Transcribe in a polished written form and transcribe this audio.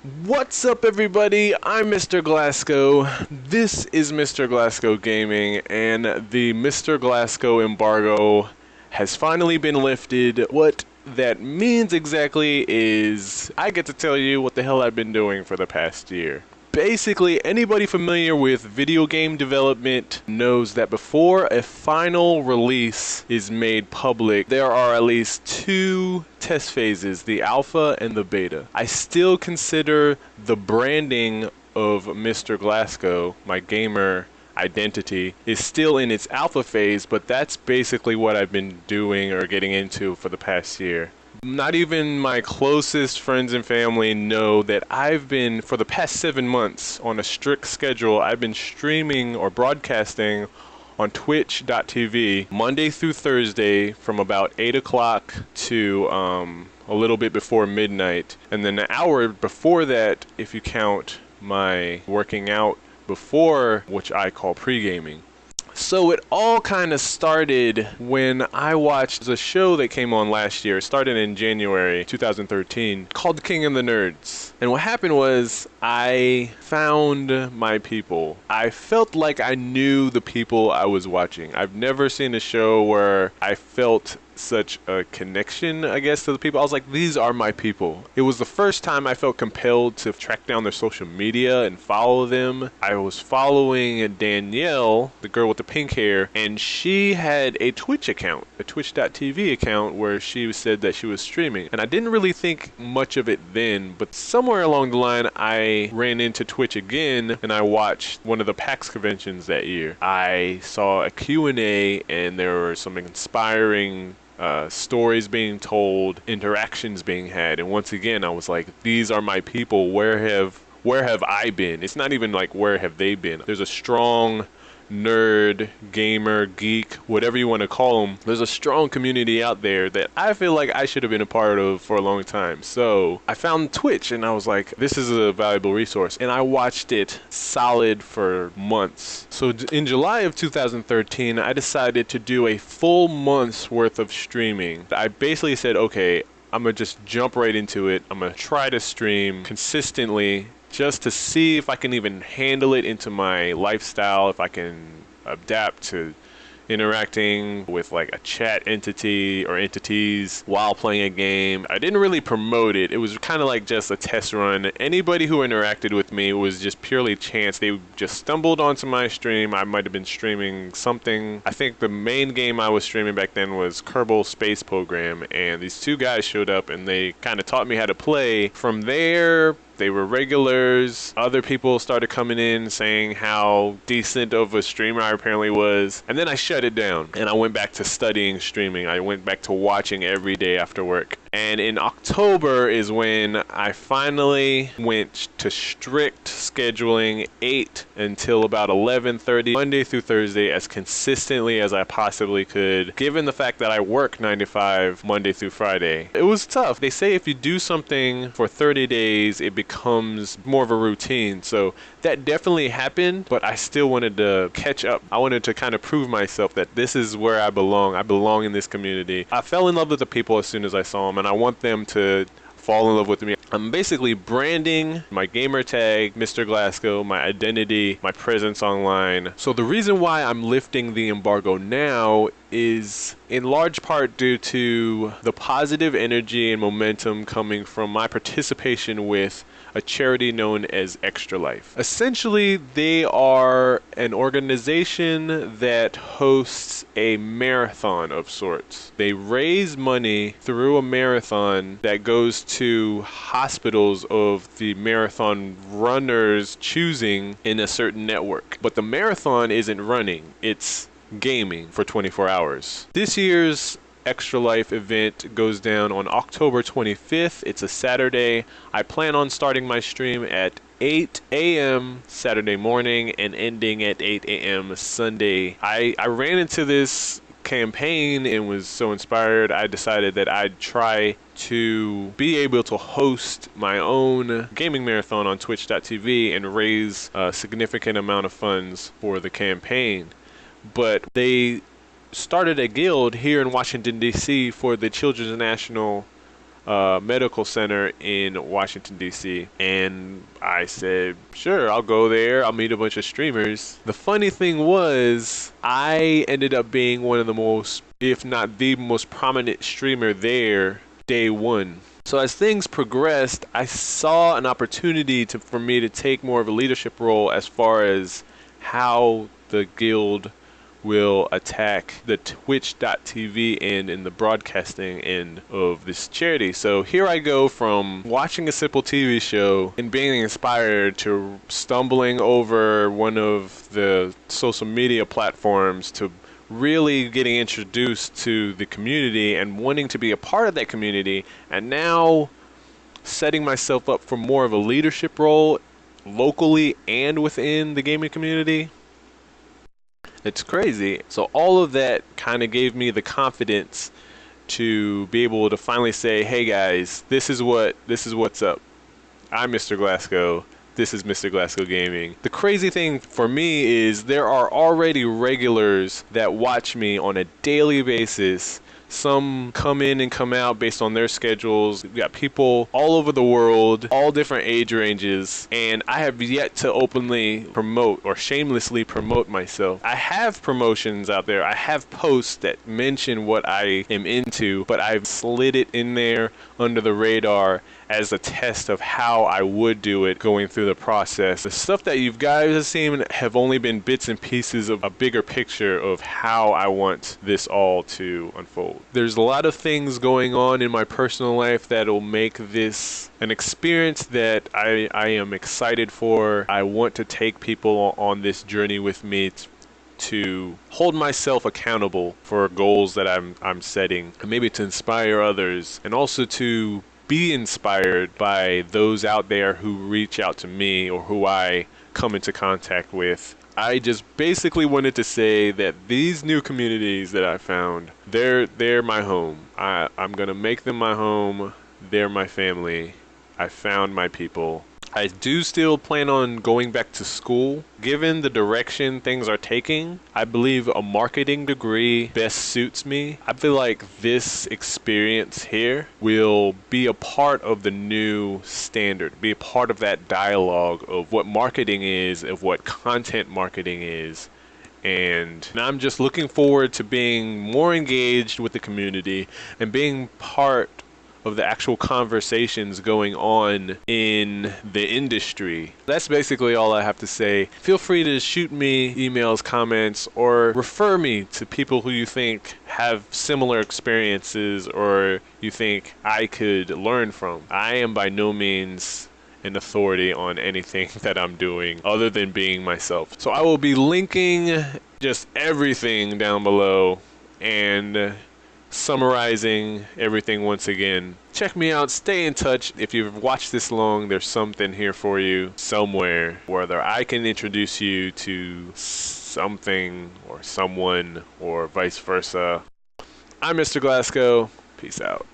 What's up, everybody? I'm Mr. Glasgow. This is Mr. Glasgow Gaming, and the Mr. Glasgow embargo has finally been lifted. What that means exactly is I get to tell you what the hell I've been doing for the past year. Basically, anybody familiar with video game development knows that before a final release is made public, there are at least two test phases, the alpha and the beta. I still consider the branding of Mr. Glasgow, my gamer identity, is still in its alpha phase, but that's basically what I've been doing or getting into for the past year. Not even my closest friends and family know that I've been, for the past 7 months, on a strict schedule. I've been streaming or broadcasting on twitch.tv Monday through Thursday from about 8 o'clock to a little bit before midnight. And then an hour before that, if you count my working out before, which I call pre-gaming. So it all kind of started when I watched a show that came on last year. It started in January 2013 called King and the Nerds. And what happened was I found my people. I felt like I knew the people I was watching. I've never seen a show where I felt such a connection, I guess, to the people. I was like, these are my people. It was the first time I felt compelled to track down their social media and follow them. I was following Danielle, the girl with the pink hair, and she had a Twitch account, a twitch.tv account, where she said that she was streaming. And I didn't really think much of it then, but somewhere along the line, I ran into Twitch again, and I watched one of the PAX conventions that year. I saw a Q&A, and there were some inspiring stories being told, interactions being had, and once again I was like, these are my people. Where have I been? It's not even like where have they been. There's a strong nerd, gamer, geek, whatever you want to call them. There's a strong community out there that I feel like I should have been a part of for a long time. So I found Twitch and I was like, this is a valuable resource. And I watched it solid for months. So in July of 2013, I decided to do a full month's worth of streaming. I basically said, okay, I'm gonna just jump right into it. I'm gonna try to stream consistently just to see if I can even handle it into my lifestyle, if I can adapt to interacting with like a chat entity or entities while playing a game. I didn't really promote it. It was kind of like just a test run. Anybody who interacted with me was just purely chance. They just stumbled onto my stream. I might have been streaming something. I think the main game I was streaming back then was Kerbal Space Program, and these two guys showed up and they kind of taught me how to play. From there, they were regulars. Other people started coming in saying how decent of a streamer I apparently was. And then I shut it down and I went back to studying streaming. I went back to watching every day after work. And in October is when I finally went to strict scheduling, 8 until about 11:30, Monday through Thursday, as consistently as I possibly could, given the fact that I work 9 to 5, Monday through Friday. It was tough. They say if you do something for 30 days, it becomes more of a routine. So that definitely happened, but I still wanted to catch up. I wanted to kind of prove myself that this is where I belong. I belong in this community. I fell in love with the people as soon as I saw them, and I want them to fall in love with me. I'm basically branding my gamer tag, Mr. Glasgow, my identity, my presence online. So the reason why I'm lifting the embargo now is in large part due to the positive energy and momentum coming from my participation with a charity known as Extra Life. Essentially, they are an organization that hosts a marathon of sorts. They raise money through a marathon that goes to hospitals of the marathon runners choosing in a certain network. But the marathon isn't running, it's gaming for 24 hours. This year's Extra Life event goes down on October 25th. It's a Saturday. I plan on starting my stream at 8 a.m. Saturday morning and ending at 8 a.m. Sunday. I ran into this campaign and was so inspired, I decided that I'd try to be able to host my own gaming marathon on twitch.tv and raise a significant amount of funds for the campaign. But they started a guild here in Washington, D.C. for the Children's National medical center in Washington, D.C. And I said, sure, I'll go there. I'll meet a bunch of streamers. The funny thing was, I ended up being one of the most, if not the most prominent streamer there day one. So as things progressed, I saw an opportunity for me to take more of a leadership role as far as how the guild will attack the twitch.tv end and the broadcasting end of this charity. So here I go from watching a simple TV show and being inspired to stumbling over one of the social media platforms to really getting introduced to the community and wanting to be a part of that community, and now setting myself up for more of a leadership role locally and within the gaming community. It's crazy. So all of that kind of gave me the confidence to be able to finally say, hey guys, this is what's up. I'm MrGlasco. This is MrGlasco Gaming. The crazy thing for me is there are already regulars that watch me on a daily basis. Some come in and come out based on their schedules. We got people all over the world, all different age ranges, and I have yet to openly promote or shamelessly promote myself. I have promotions out there. I have posts that mention what I am into, but I've slid it in there under the radar as a test of how I would do it going through the process. The stuff that you guys have seen have only been bits and pieces of a bigger picture of how I want this all to unfold. There's a lot of things going on in my personal life that'll make this an experience that I am excited for. I want to take people on this journey with me to hold myself accountable for goals that I'm setting, and maybe to inspire others, and also to be inspired by those out there who reach out to me or who I come into contact with. I just basically wanted to say that these new communities that I found, they're my home. I'm gonna make them my home. They're my family. I found my people. I do still plan on going back to school. Given the direction things are taking, I believe a marketing degree best suits me. I feel like this experience here will be a part of the new standard, be a part of that dialogue of what marketing is, of what content marketing is. And I'm just looking forward to being more engaged with the community and being part of the actual conversations going on in the industry. That's basically all I have to say. Feel free to shoot me emails, comments, or refer me to people who you think have similar experiences or you think I could learn from. I am by no means an authority on anything that I'm doing other than being myself. So I will be linking just everything down below and summarizing everything once again. Check me out, stay in touch. If you've watched this long, there's something here for you somewhere, whether I can introduce you to something or someone or vice versa. I'm MrGlasco. Peace out.